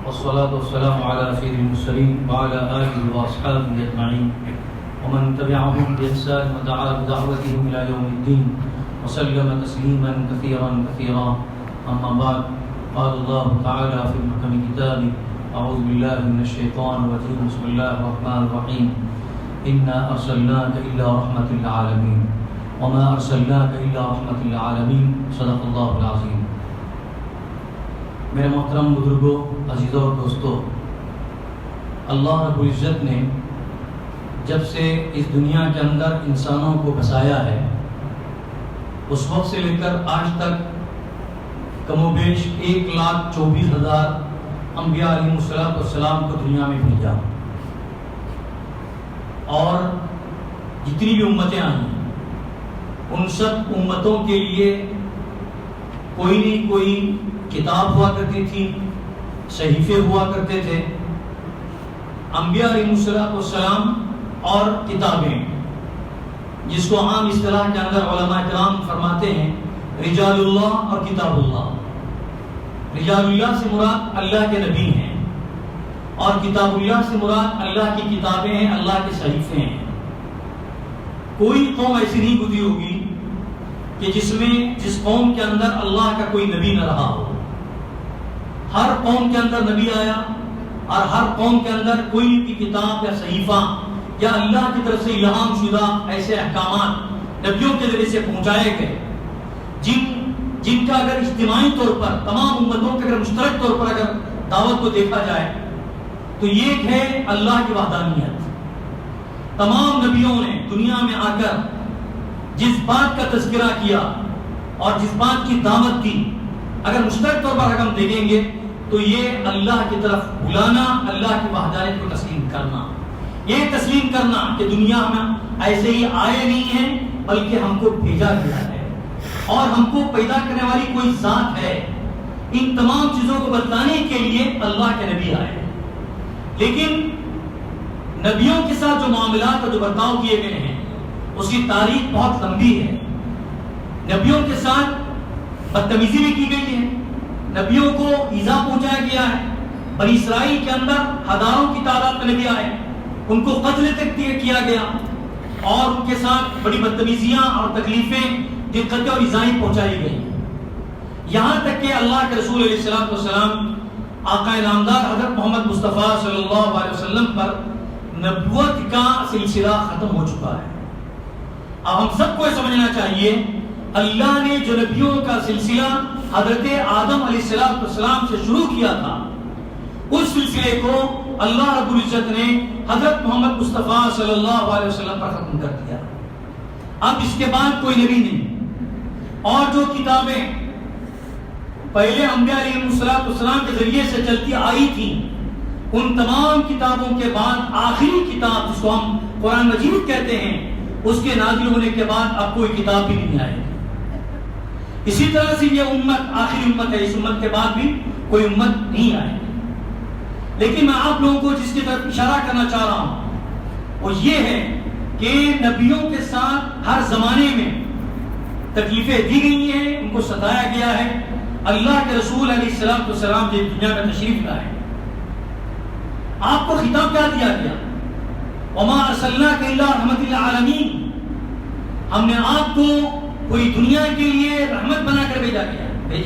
والصلاة والسلام على سيد المرسلين وعلى آله وأصحابه أجمعين ومن تبعهم بإحسان ودعا بدعوتهم إلى يوم الدين وسلم تسليما كثيرا كثيرا. أما بعد، قال الله تعالى في محكم كتابه: أعوذ بالله من الشيطان الرجيم، بسم الله الرحمن الرحيم، إنا أرسلناك إلا رحمة للعالمين وما أرسلناك إلا رحمة للعالمين. صدق اللہ العظیم. میرے محترم بزرگوں، عزیزوں اور دوستوں، اللہ رب العزت نے جب سے اس دنیا کے اندر انسانوں کو بسایا ہے، اس وقت سے لے کر آج تک کم و بیش 1,24,000 انبیاء علیہ السلام کو دنیا میں بھیجا، اور جتنی بھی امتیں آئیں ان سب امتوں کے لیے کوئی نہیں کوئی کتاب ہوا کرتی تھی، صحیفے ہوا کرتے تھے. انبیاء علیہ السلام اور کتابیں، جس کو عام اصطلاح کے اندر علماء کرام فرماتے ہیں رجال اللہ اور کتاب اللہ. رجال اللہ سے مراد اللہ کے نبی ہیں، اور کتاب اللہ سے مراد اللہ کی کتابیں ہیں، اللہ کے صحیفے ہیں. کوئی قوم ایسی نہیں گزری ہوگی کہ جس قوم کے اندر اللہ کا کوئی نبی نہ رہا ہو. ہر قوم کے اندر نبی آیا، اور ہر قوم کے اندر کوئی بھی کتاب یا صحیفہ یا اللہ کی طرف سے الہام شدہ ایسے احکامات نبیوں کے ذریعے سے پہنچائے گئے جن کا اگر اجتماعی طور پر تمام امتوں کے اگر مشترک طور پر اگر دعوت کو دیکھا جائے تو یہ ایک ہے اللہ کی وحدانیت. تمام نبیوں نے دنیا میں آ کر جس بات کا تذکرہ کیا اور جس بات کی دعوت دی، اگر مشترک طور پر اگر ہم دیکھیں گے تو یہ اللہ کی طرف بلانا، اللہ کی وحدانیت کو تسلیم کرنا، یہ تسلیم کرنا کہ دنیا میں ایسے ہی آئے نہیں ہیں بلکہ ہم کو بھیجا گیا ہے اور ہم کو پیدا کرنے والی کوئی ذات ہے. ان تمام چیزوں کو بتلانے کے لیے اللہ کے نبی آئے. لیکن نبیوں کے ساتھ جو معاملات اور جو برتاؤ کیے گئے ہیں اس کی تاریخ بہت لمبی ہے. نبیوں کے ساتھ بدتمیزی بھی کی گئی ہے، نبیوں کو ایذا پہنچایا گیا ہے. بنی اسرائیل کے اندر ہزاروں کی تعداد میں نبی آئے، ان کو قتل تک کیا گیا، اور ان کے ساتھ بڑی بدتمیزیاں اور تکلیفیں، دقتیں اور ایذائیں پہنچائی گئی. یہاں تک کہ اللہ کے رسول علیہ السلام آقا نامدار حضرت محمد مصطفیٰ صلی اللہ علیہ وسلم پر نبوت کا سلسلہ ختم ہو چکا ہے. اب ہم سب کو یہ سمجھنا چاہیے، اللہ نے جو نبیوں کا سلسلہ حضرت آدم علیہ السلام سے شروع کیا تھا، اس سلسلے کو اللہ رب العزت نے حضرت محمد مصطفیٰ صلی اللہ علیہ وسلم پر ختم کر دیا. اب اس کے بعد کوئی نبی نہیں. اور جو کتابیں پہلے انبیاء علیہ السلام کے ذریعے سے چلتی آئی تھیں، ان تمام کتابوں کے بعد آخری کتاب جس کو ہم قرآن مجید کہتے ہیں، اس کے نازل ہونے کے بعد اب کوئی کتاب بھی نہیں آئے گی. اسی طرح سے یہ امت آخری امت ہے، اس امت کے بعد بھی کوئی امت نہیں آئے گی. لیکن میں آپ لوگوں کو جس کی طرف اشارہ کرنا چاہ رہا ہوں وہ یہ ہے کہ نبیوں کے ساتھ ہر زمانے میں تکلیفیں دی گئی ہیں، ان کو ستایا گیا ہے. اللہ کے رسول علیہ السلام جو دنیا میں تشریف لائے، آپ کو خطاب کیا دیا گیا؟ وما ارسلناک الا رحمۃ للعالمین. ہم نے آپ کو پوری دنیا کے لیے رحمت بنا کر بھیجا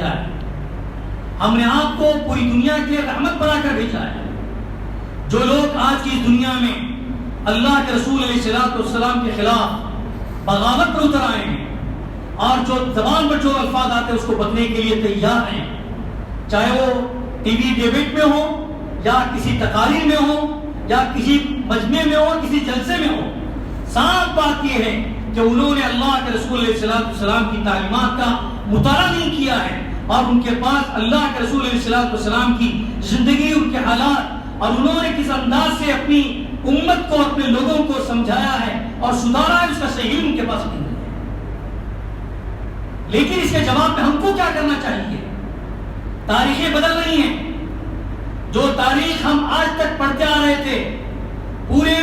ہے. ہم نے آپ کو پوری دنیا کے رحمت بنا کر بھیجا ہے. جو لوگ آج کی دنیا میں اللہ کے رسول علیہ السلام کے خلاف بغاوت پر اتر آئے ہیں، اور جو زبان پر جو الفاظ آتے ہیں اس کو بدلنے کے لیے تیار ہیں، چاہے وہ ٹی وی ڈیبیٹ میں ہو یا کسی تقاریر میں ہو یا کسی مجمع میں ہو، کسی جلسے میں ہو، صاف بات یہ ہے کہ انہوں نے اللہ کے رسول علیہ السلام کی تعلیمات کا مطالعہ نہیں کیا ہے، اور ان کے پاس اللہ کے رسول علیہ السلام کی زندگی، ان کے حالات، اور انہوں نے کس انداز سے اپنی امت کو، اپنے لوگوں کو سمجھایا ہے اور سدھارا ہے، اس کا صحیح ان کے پاس نہیں ہے. لیکن اس کے جواب میں ہم کو کیا کرنا چاہیے؟ تاریخیں بدل رہی ہیں. جو تاریخ ہم آج تک پڑھتے آ رہے تھے پورے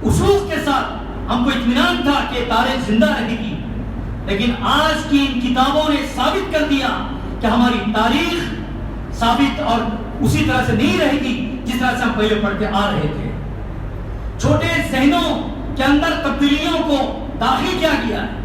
اصول کے ساتھ، ہم کو اطمینان تھا کہ تاریخ زندہ رہے گی، لیکن آج کی ان کتابوں نے ثابت کر دیا کہ ہماری تاریخ ثابت اور اسی طرح سے نہیں رہے گی جس طرح سے ہم پہلے پڑھتے آ رہے تھے. چھوٹے ذہنوں کے اندر تبدیلیوں کو داخل کیا گیا ہے.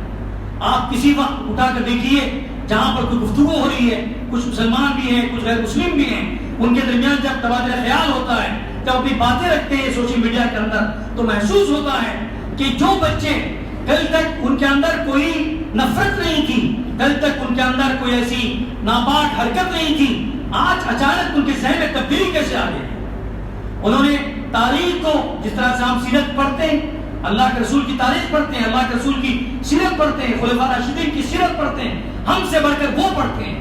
آپ کسی وقت اٹھا کر دیکھیے جہاں پر کوئی گفتگو ہو رہی ہے, کچھ مسلمان بھی ہیں, کچھ غیر مسلم بھی ہیں, ان کے درمیان جب تبادلہ خیال ہوتا ہے, جب اپنی باتیں رکھتے ہیں سوشل میڈیا کے اندر, تو محسوس ہوتا ہے کہ جو بچے کل تک ان کے اندر کوئی نفرت نہیں تھی, کل تک ان کے اندر کوئی ایسی ناپاک حرکت نہیں تھی, آج اچانک ان کے ذہن میں تبدیلی کیسے آ گئی. انہوں نے تاریخ کو, جس طرح سے ہم سیرت پڑھتے ہیں, اللہ کے رسول کی تاریخ پڑھتے ہیں, اللہ کے رسول کی سیرت پڑھتے ہیں, خلفاء راشدین کی سیرت پڑھتے ہیں, ہم سے بڑھ کر وہ پڑھتے ہیں.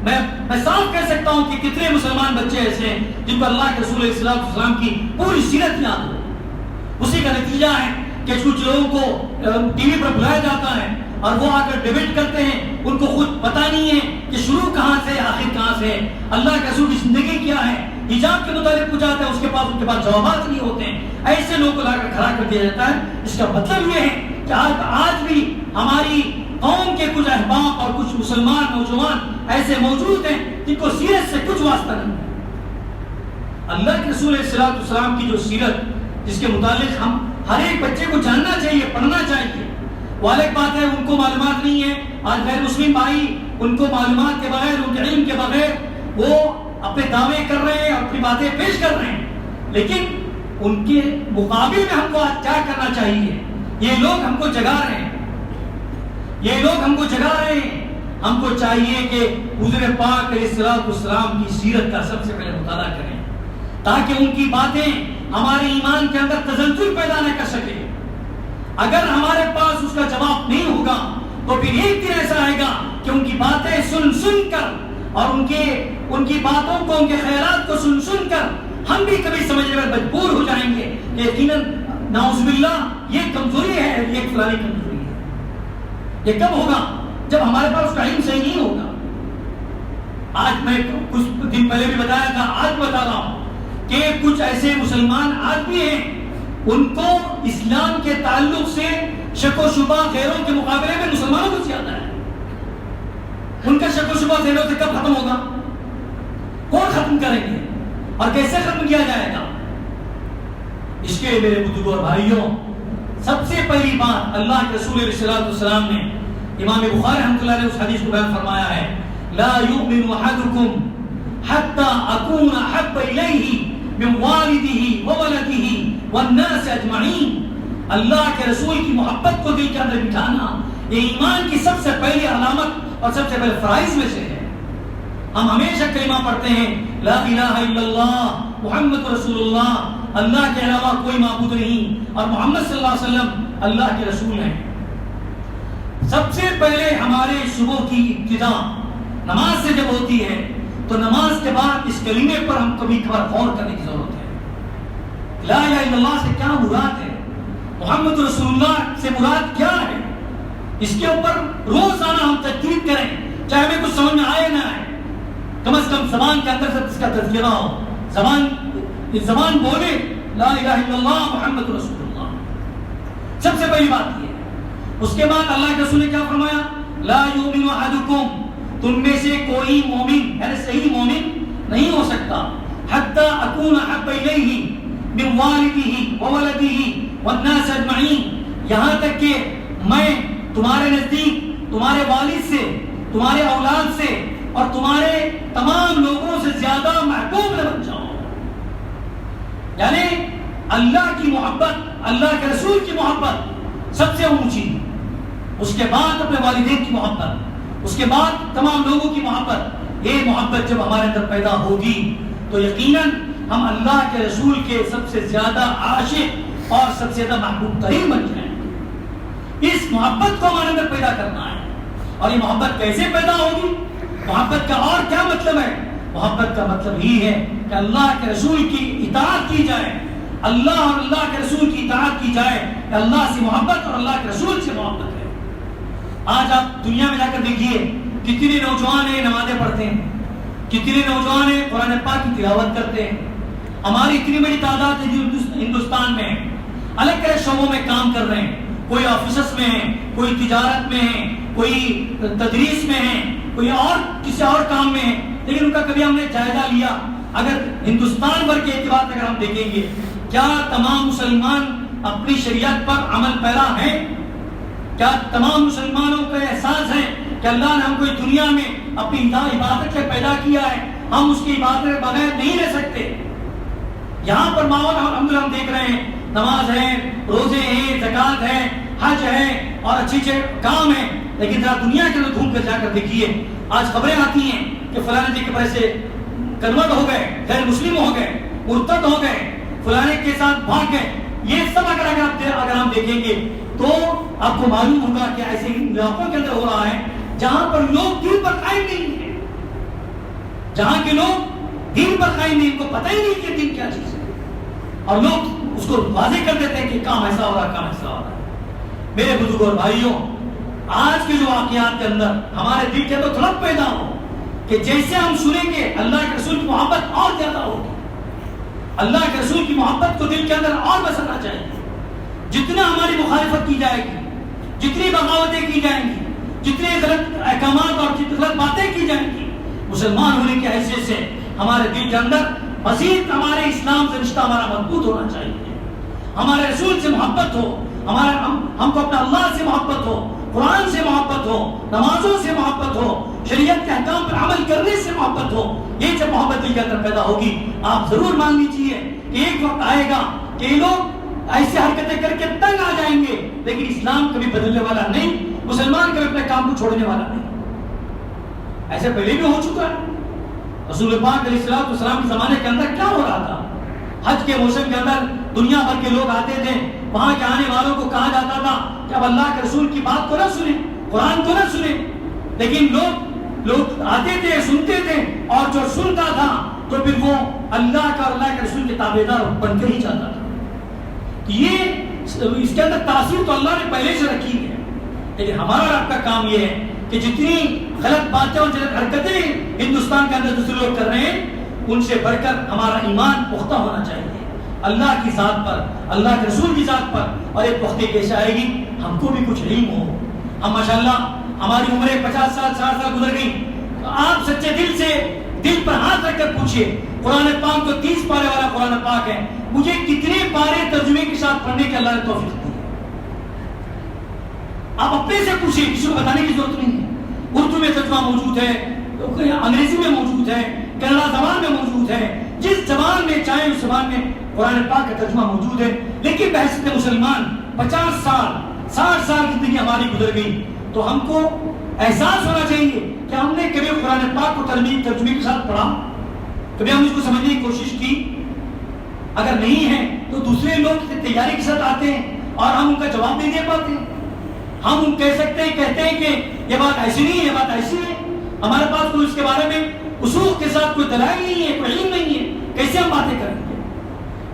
میں صاف کہہ سکتا ہوں کہ کتنے مسلمان بچے ایسے ہیں جن کو اللہ کے رسول علیہ السلام کی پوری سیرت یاد ہو. اسی کا نتیجہ ہے کہ کچھ لوگوں کو ٹی وی پر بلایا جاتا ہے اور وہ آ کر ڈیبیٹ کرتے ہیں, ان کو خود پتہ نہیں ہے کہ شروع کہاں سے آخر کہاں سے, اللہ کے رسول کی زندگی کیا ہے, حجاب کے متعلق پوچھا جاتا ہے, اس کے پاس ان کے پاس جوابات نہیں ہوتے ہیں. ایسے لوگوں کو لا کر کھڑا کر دیا جاتا ہے. اس کا مطلب یہ ہے کہ آج بھی ہماری قوم کے کچھ احباب اور کچھ مسلمان نوجوان ایسے موجود ہیں جن کو سیرت سے کچھ واسطہ نہیں ہے. اللہ کے رسول علیہ السلام کی جو سیرت, جس کے متعلق ہم ہر ایک بچے کو جاننا چاہیے, پڑھنا چاہیے. وہ الگ بات ہے ان کو معلومات نہیں ہے. آج غیر مسلم بھائی ان کو معلومات کے بغیر, ان کے علم کے بغیر وہ اپنے دعوے کر رہے ہیں, اپنی باتیں پیش کر رہے ہیں, لیکن ان کے مقابل میں ہم کو کیا کرنا چاہیے؟ یہ لوگ ہم کو جگا رہے ہیں, یہ لوگ ہم کو جگا رہے ہیں. ہم کو چاہیے کہ حضور پاک علیہ السلام کی سیرت کا سب سے پہلے مطالعہ کریں تاکہ ان کی باتیں ہمارے ایمان کے اندر تزلزل پیدا نہ کر سکے. اگر ہمارے پاس اس کا جواب نہیں ہوگا تو پھر ایک دن ایسا آئے گا کہ ان کی باتیں سن کر اور ان کی باتوں کو, ان کے خیالات کو سن کر ہم بھی کبھی سمجھنے میں مجبور ہو جائیں گے کہ یقیناً نعوذ باللہ یہ کمزوری ہے, یہ فلانی کمزوری ہے. یہ کب ہوگا؟ جب ہمارے پاس اس کا علم صحیح نہیں ہوگا. آج میں کچھ دن پہلے بھی بتایا تھا, آج بتا رہا ہوں کہ کچھ ایسے مسلمان آج بھی ہیں, ان کو اسلام کے تعلق سے شک و شبہ غیروں کے مقابلے میں مسلمانوں کو زیادہ ہے. ان کا شک و شبہ غیروں سے کب ختم ہوگا؟ کون ختم کریں گے اور کیسے ختم کیا جائے گا؟ اس کے میرے بزرگوں اور بھائیوں, سب سے پہلی بات اللہ کے رسول علیہ السلام نے, امام بخاری رحمۃ اللہ علیہ اس حدیث کو بیان فرمایا ہے, لا یؤمن احدکم حتی اکون احب الیہ من والدہ وولدہ والناس اجمعین. اللہ کے رسول کی محبت کو دل کے اندر بٹھانا یہ ایمان کی سب سے پہلی علامت اور سب سے پہلے فرائض میں سے ہے. ہم ہمیشہ کلمہ پڑھتے ہیں, لا الہ الا اللہ محمد رسول اللہ, اللہ کے علاوہ کوئی معبود نہیں اور محمد صلی اللہ علیہ وسلم اللہ کے رسول ہیں. سب سے پہلے ہمارے صبح کی ابتدا نماز سے جب ہوتی ہے تو نماز کے بعد اس کلمے پر ہم کبھی کبھار غور کرنے کی ضرورت ہے. لا الہ الا اللہ سے کیا مراد ہے؟ محمد رسول اللہ سے مراد کیا ہے؟ اس کے اوپر روزانہ ہم تجدید کریں, چاہے ہمیں کچھ سمجھ میں آئے نہ آئے, کم از کم زبان کے اندر سے اس کا تذکرہ ہو, زبان بولے لا الہ الا اللہ محمد رسول اللہ. سب سے پہلی بات یہ. اس کے بعد اللہ کے رسول نے کیا فرمایا؟ لا یؤمن احدکم, تم میں سے کوئی مومن یعنی صحیح مومن نہیں ہو سکتا, حتی اکون احب الیہ من والدہ وولدہ والناس اجمعین, یہاں تک کہ میں تمہارے نزدیک تمہارے والد سے, تمہارے اولاد سے اور تمہارے تمام لوگوں سے زیادہ محبوب نہ بن جاؤں. یعنی اللہ کی محبت, اللہ کے رسول کی محبت سب سے اونچی, اس کے بعد اپنے والدین کی محبت, اس کے بعد تمام لوگوں کی محبت. یہ محبت جب ہمارے اندر پیدا ہوگی تو یقیناً ہم اللہ کے رسول کے سب سے زیادہ عاشق اور سب سے زیادہ محبوب ترین بن جائیں. اس محبت کو ہمارے اندر پیدا کرنا ہے. اور یہ محبت کیسے پیدا ہوگی؟ محبت کا اور کیا مطلب ہے؟ محبت کا مطلب ہی ہے کہ اللہ کے رسول کی اطاعت کی جائے, اللہ اور اللہ کے رسول کی اطاعت کی جائے. اللہ سے محبت اور اللہ کے رسول سے محبت ہے. آج آپ دنیا میں جا کر دیکھیے کتنے نوجوان ہیں نمازیں پڑھتے ہیں, کتنے نوجوان ہیں قرآن پاک کی تلاوت کرتے ہیں. ہماری اتنی بڑی تعداد ہے ہندوستان میں الگ الگ شعبوں میں کام کر رہے ہیں. کوئی آفیسز میں ہیں, کوئی تجارت میں ہیں, کوئی تدریس میں ہیں, کوئی اور کسی اور کام میں ہیں. لیکن ان کا کبھی ہم نے جائزہ لیا؟ اگر ہندوستان بھر کے اعتبار سے اگر ہم دیکھیں گے، کیا تمام مسلمان اپنی شریعت پر عمل پیرا ہیں؟ کیا تمام مسلمانوں کا احساس ہے کہ اللہ نے ہم کو اس دنیا میں اپنی عبادت سے پیدا کیا ہے، ہم اس کی عبادت کے بغیر نہیں رہ سکتے؟ یہاں پر ماحول الحمدللہ ہم دیکھ رہے ہیں، نماز ہے، روزے ہیں، زکوٰۃ ہے، حج ہے اور اچھے اچھے کام ہیں، لیکن ذرا دنیا کے اندر گھوم کر جا کر دیکھیے، آج خبریں آتی ہیں کہ فلانے جی کے پیسے کنورٹ ہو گئے، غیر مسلم ہو گئے، مرتد ہو گئے، فلانے کے ساتھ بھاگ گئے۔ یہ سب اگر ہم دیکھیں گے تو آپ کو معلوم ہوگا کہ ایسے علاقوں کے اندر ہو رہا ہے جہاں پر لوگ دین پر قائم نہیں ہیں، جہاں کے لوگ دین پر قائم نہیں، ان کو پتہ ہی نہیں کہ دین کیا چیز ہے، اور لوگ اس کو واضح کر دیتے ہیں کہ کام ایسا ہو رہا ہے، کام ایسا ہو رہا ہے۔ میرے بزرگوں اور بھائیوں، آج کے جو واقعات کے اندر ہمارے دل کے اندر طلب پیدا ہو کہ جیسے ہم سنیں گے اللہ کے رسول کی محبت اور زیادہ ہوگی، اللہ کے رسول کی محبت کو دل کے اندر اور بسنا چاہیے۔ جتنا ہماری مخالفت کی جائے گی، جتنی بغاوتیں کی جائیں گی، جتنے غلط احکامات اور غلط باتیں کی جائیں گی، مسلمان ہونے کی حیثیت سے ہمارے دل کے اندر مزید ہمارے اسلام سے رشتہ ہمارا مضبوط ہونا چاہیے، ہمارے رسول سے محبت ہو، ہم کو اپنا اللہ سے محبت ہو، قرآن سے محبت ہو، نمازوں سے محبت ہو، شریعت کے احکام پر عمل کرنے سے محبت ہو۔ یہ جب محبت دل کے اندر پیدا ہوگی، آپ ضرور مان لیجیے کہ ایک وقت آئے گا کہ یہ لوگ ایسی حرکتیں کر کے تنگ آ جائیں گے، لیکن اسلام کبھی بدلنے والا نہیں، مسلمان کبھی اپنے کام کو چھوڑنے والا نہیں۔ ایسے پہلے بھی ہو چکا ہے۔ رسول پاک علیہ الصلوۃ والسلام کے زمانے کے اندر کیا ہو رہا تھا؟ حج کے موسم کے اندر دنیا بھر کے لوگ آتے تھے، وہاں کے آنے والوں کو کہا جاتا تھا کہ اب اللہ کے رسول کی بات کو نہ سنیں، قرآن کو نہ سنیں، لیکن لوگ آتے تھے، سنتے تھے، اور جو سنتا تھا تو پھر وہ اللہ کا اور اللہ کے رسول کے تابعدار بن کر ہی جاتا تھا۔ یہ اس کے اندر تاثیر تو اللہ نے پہلے سے رکھی ہے، لیکن ہمارا آپ کا کام یہ ہے کہ جتنی غلط باتیں اور غلط حرکتیں ہندوستان کے اندر دوسرے لوگ کر رہے ہیں، ان سے بڑھ کر ہمارا ایمان پختہ ہونا چاہیے اللہ کی ذات پر، اللہ کے رسول کی ذات پر، اور ایک پختہ کیسے آئے گی؟ ہم کو بھی کچھ علم ہو۔ ہم ماشاءاللہ ہماری عمریں 50 سال 60 سال گزر گئی، تو آپ سچے دل سے دل پر ہاتھ رکھ کر پوچھئے، قرآن پاک تو 30 پارے والا قرآن پاک ہے، مجھے کتنے پارے ترجمے کے ساتھ پڑھنے کی اللہ نے توفیق دی ہے؟ آپ اپنے سے پوچھئے، کسی کو بتانے کی ضرورت نہیں ہے۔ اردو میں ترجمہ موجود ہے، انگریزی میں موجود ہے، کنڑا زبان میں موجود ہے، جس زبان میں چاہے اس زبان میں قرآن پاک کا ترجمہ موجود ہے۔ لیکن بحثیت مسلمان 50 سال 60 سال زندگی ہماری گزر گئی، تو ہم کو احساس ہونا چاہیے کہ ہم نے کبھی قرآن پاک کو ترجمے کے ساتھ پڑھا، کبھی ہم اس کو سمجھنے کی کوشش کی؟ اگر نہیں ہے تو دوسرے لوگ تیاری کے ساتھ آتے ہیں اور ہم ان کا جواب نہیں دے پاتے۔ ہم کہہ سکتے ہیں، کہتے ہیں کہ یہ بات ایسی نہیں ہے، یہ بات ایسی ہے، ہمارے پاس کوئی اس کے بارے میں اصول کے ساتھ کوئی دلائل نہیں ہے، کوئی علم نہیں ہے، کیسے ہم باتیں کریں گے؟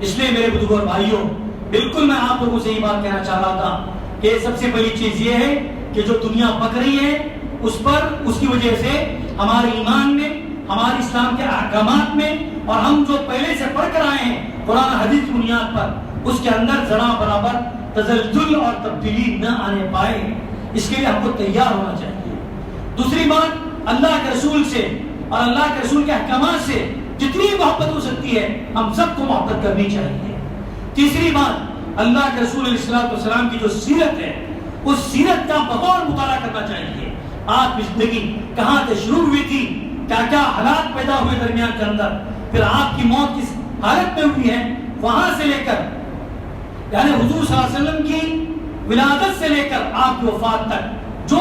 اس لیے میرے بزرگوں اور بھائیوں، بالکل میں آپ لوگوں سے یہ بات کہنا چاہ رہا تھا کہ سب سے پہلی چیز یہ ہے کہ جو دنیا پک رہی ہے اس پر، اس کی وجہ سے ہمارے ایمان میں، ہمارے اسلام کے احکامات میں، اور ہم جو پہلے سے پڑھ کر آئے ہیں قرآن حدیث کی بنیاد پر، اس کے اندر ذرا برابر تزلزل اور تبدیلی نہ آنے پائے، اس کے لیے ہم کو تیار ہونا چاہیے۔ دوسری بات، اللہ کے رسول سے اور اللہ کے رسول کے احکامات سے جتنی محبت ہو سکتی ہے ہم سب کو محبت کرنی چاہیے۔ تیسری بات، اللہ کے رسول علیہ الصلوۃ والسلام کی جو سیرت ہے، اس سیرت کا بغور مطالعہ کرنا چاہیے۔ آپ کی زندگی کہاں سے شروع ہوئی تھی، کیا کیا حالات پیدا ہوئے درمیان کے اندر، پھر آپ کی موت کس حالت میں ہوئی ہے، وہاں سے لے کر یعنی حضور صلی اللہ علیہ وسلم کی ولادت سے لے کر آپ کی وفات تک جو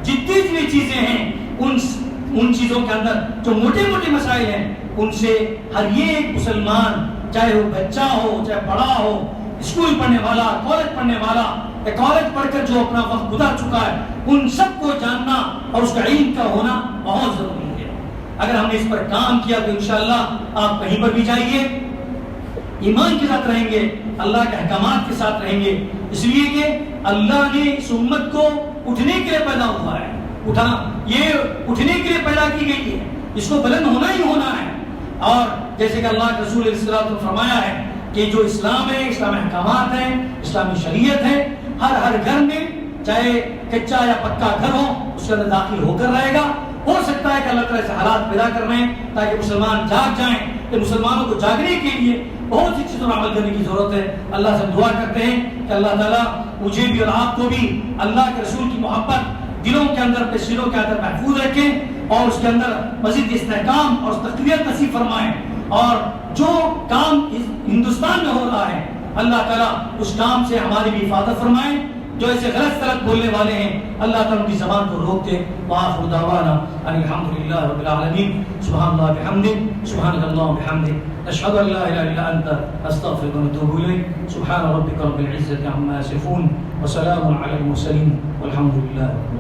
جتنی چیزیں ہیں، ان چیزوں کے اندر جو موٹے موٹے مسائل ہیں، ان سے ہر ایک مسلمان، چاہے وہ بچہ ہو، چاہے بڑا ہو، اسکول پڑھنے والا، کالج پڑھنے والا، یا کالج پڑھ کر جو اپنا وقت گزار چکا ہے، ان سب کو جاننا اور اس کا علم کا ہونا بہت ضروری ہے۔ اگر ہم نے اس پر کام کیا تو انشاءاللہ آپ کہیں پر بھی جائیے ایمان کے ساتھ رہیں گے، اللہ کے احکامات کے ساتھ رہیں گے، اس لیے کہ اللہ نے اس امت کو اٹھنے کے لیے پیدا ہوا ہے، یہ اٹھنے کے لیے پیدا کی گئی ہے، اس کو بلند ہونا ہی ہونا ہے۔ اور جیسے کہ اللہ کے رسول علیہ الصلوۃ والسلام نے فرمایا ہے کہ جو اسلام ہے، اسلام احکامات ہیں، اسلامی شریعت ہے، ہر گھر میں چاہے کچا یا پکا گھر ہو، اس کے اندر داخل ہو کر رہے گا، ہو سکتا ہے کہ اللہ تعالیٰ سے حالات پیدا کر رہے ہیں تاکہ مسلمان جاگ جائیں. کہ مسلمانوں کو جاگنے کے لیے بہت سی چیزوں پر عمل کرنے کی ضرورت ہے. اللہ سے دعا کرتے ہیں کہ اللہ تعالیٰ مجھے بھی اور آپ کو بھی اللہ کے رسول کی محبت دلوں کے اندر اپنے سینوں کے اندر محفوظ رکھیں اور اس کے اندر مزید استحکام اور تقویت نصیب فرمائیں. اور جو کام ہندوستان میں ہو رہا ہے اللہ تعالیٰ اس کام سے ہماری بھی حفاظت فرمائیں. جو ایسے غلط طرف بولنے والے ہیں اللہ تعالیٰ ان کی زبان کو روک دے. وآخر دعوانا ان الحمدللہ رب العالمین. سبحان اللہ بحمدہ سبحانک اللہم بحمدک اشہد ان لا الہ الا انت استغفرک واتوب الیک. سبحان ربک رب العزة عما یصفون وسلام علی المرسلین والحمد للہ.